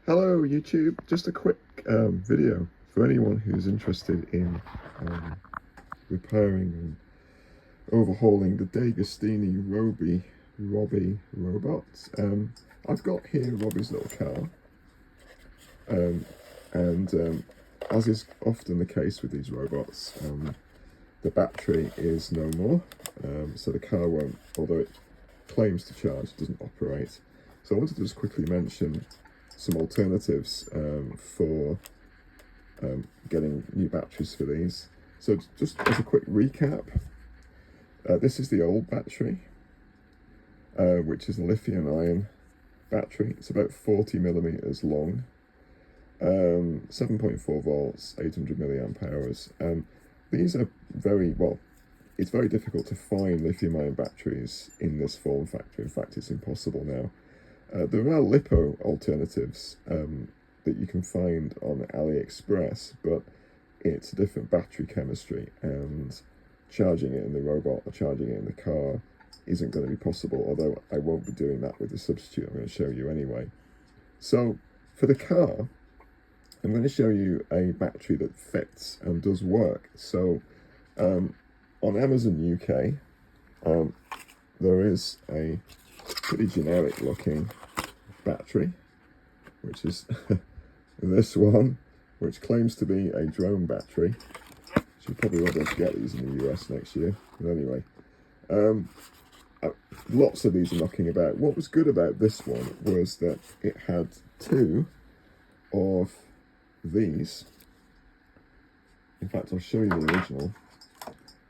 Hello YouTube, just a quick video for anyone who's interested in repairing and overhauling the Deagostini Robi robots. I've got here Robbie's little car, and as is often the case with these robots, the battery is no more, so the car won't, although it claims to charge, doesn't operate. So I wanted to just quickly mention some alternatives for getting new batteries for these. So just as a quick recap, this is the old battery, which is a lithium ion battery. It's about 40 millimeters long, 7.4 volts, 800 milliamp hours. These are it's very difficult to find lithium ion batteries in this form factor. In fact, it's impossible now. There are LiPo alternatives that you can find on AliExpress, but it's a different battery chemistry, and charging it in the robot or charging it in the car isn't going to be possible, although I won't be doing that with the substitute I'm going to show you anyway. So for the car, I'm going to show you a battery that fits and does work. So on Amazon UK, there is a pretty generic looking battery, which is this one, which claims to be a drone battery. So you probably won't be able to get these in the US next year. But anyway, lots of these are knocking about. What was good about this one was that it had two of these. In fact, I'll show you the original.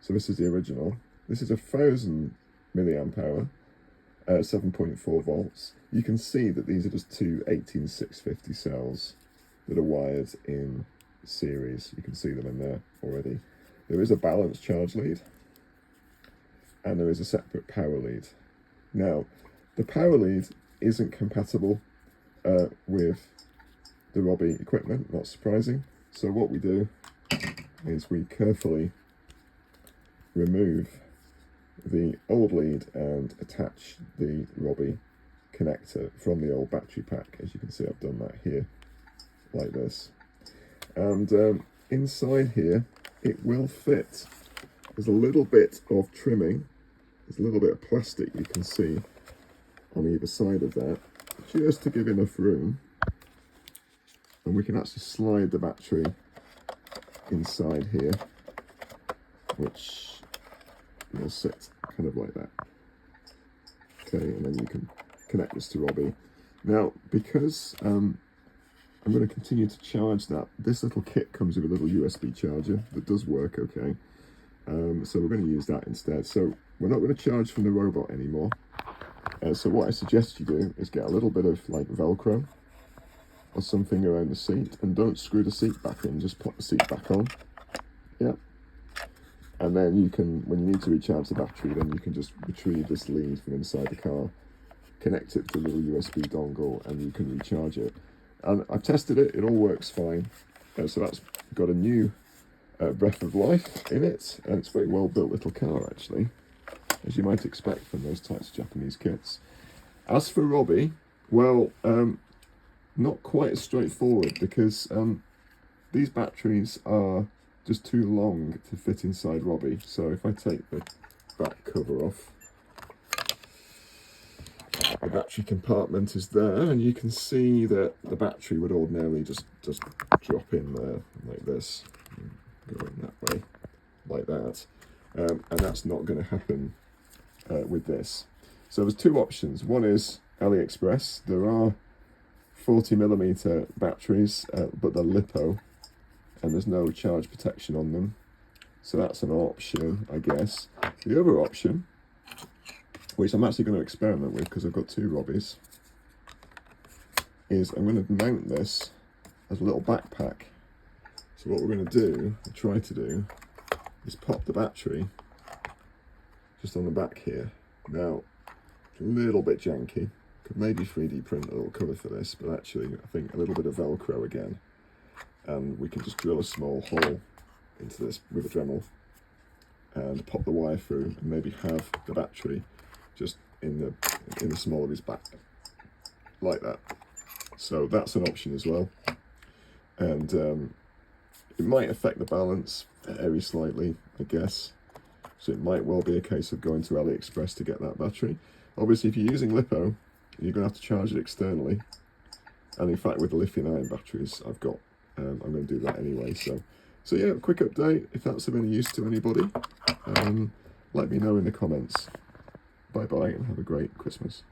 So this is the original. This is 1,000 milliamp hour, 7.4 volts. You can see that these are just two 18650 cells that are wired in series. You can see them in there already. There is a balanced charge lead, and there is a separate power lead. Now, the power lead isn't compatible with the Robi equipment, not surprising. So what we do is we carefully remove the old lead and attach the Robi connector from the old battery pack. As you can see, I've done that here, like this. And inside here, it will fit. There's a little bit of trimming. There's a little bit of plastic you can see on either side of that, just to give enough room. And we can actually slide the battery inside here, which will sit kind of like that. Okay, and then you can connect this to Robi. Now, because I'm going to continue to charge that, this little kit comes with a little USB charger that does work okay. So we're going to use that instead. So we're not going to charge from the robot anymore. So what I suggest you do is get a little bit of like Velcro or something around the seat, and don't screw the seat back in, just put the seat back on. Yeah. And then you can, when you need to recharge the battery, then you can just retrieve this lead from inside the car, connect it to the little USB dongle, and you can recharge it. And I've tested it, it all works fine. So that's got a new breath of life in it, and it's a very well built little car actually, as you might expect from those types of Japanese kits. As for Robi, well, not quite as straightforward, because these batteries are just too long to fit inside Robi. So if I take the back cover off, the battery compartment is there, and you can see that the battery would ordinarily just drop in there like this, go in that way, like that, and that's not going to happen with this. So there's two options. One is AliExpress. There are 40 millimeter batteries, but they're LiPo, and there's no charge protection on them. So that's an option, I guess. The other option, which I'm actually going to experiment with because I've got two Robis, is I'm going to mount this as a little backpack. So what we're going to do, try to do, is pop the battery just on the back here. Now, it's a little bit janky. Could maybe 3D print a little cover for this, but actually I think a little bit of Velcro again, and we can just drill a small hole into this with a Dremel and pop the wire through, and maybe have the battery just in the small of his back, like that. So that's an option as well. And it might affect the balance very slightly, I guess. So it might well be a case of going to AliExpress to get that battery. Obviously, if you're using LiPo, you're going to have to charge it externally. And in fact, with the lithium-ion batteries, I've got, I'm going to do that anyway. So yeah, quick update. If that's of any use to anybody, let me know in the comments. Bye-bye and have a great Christmas.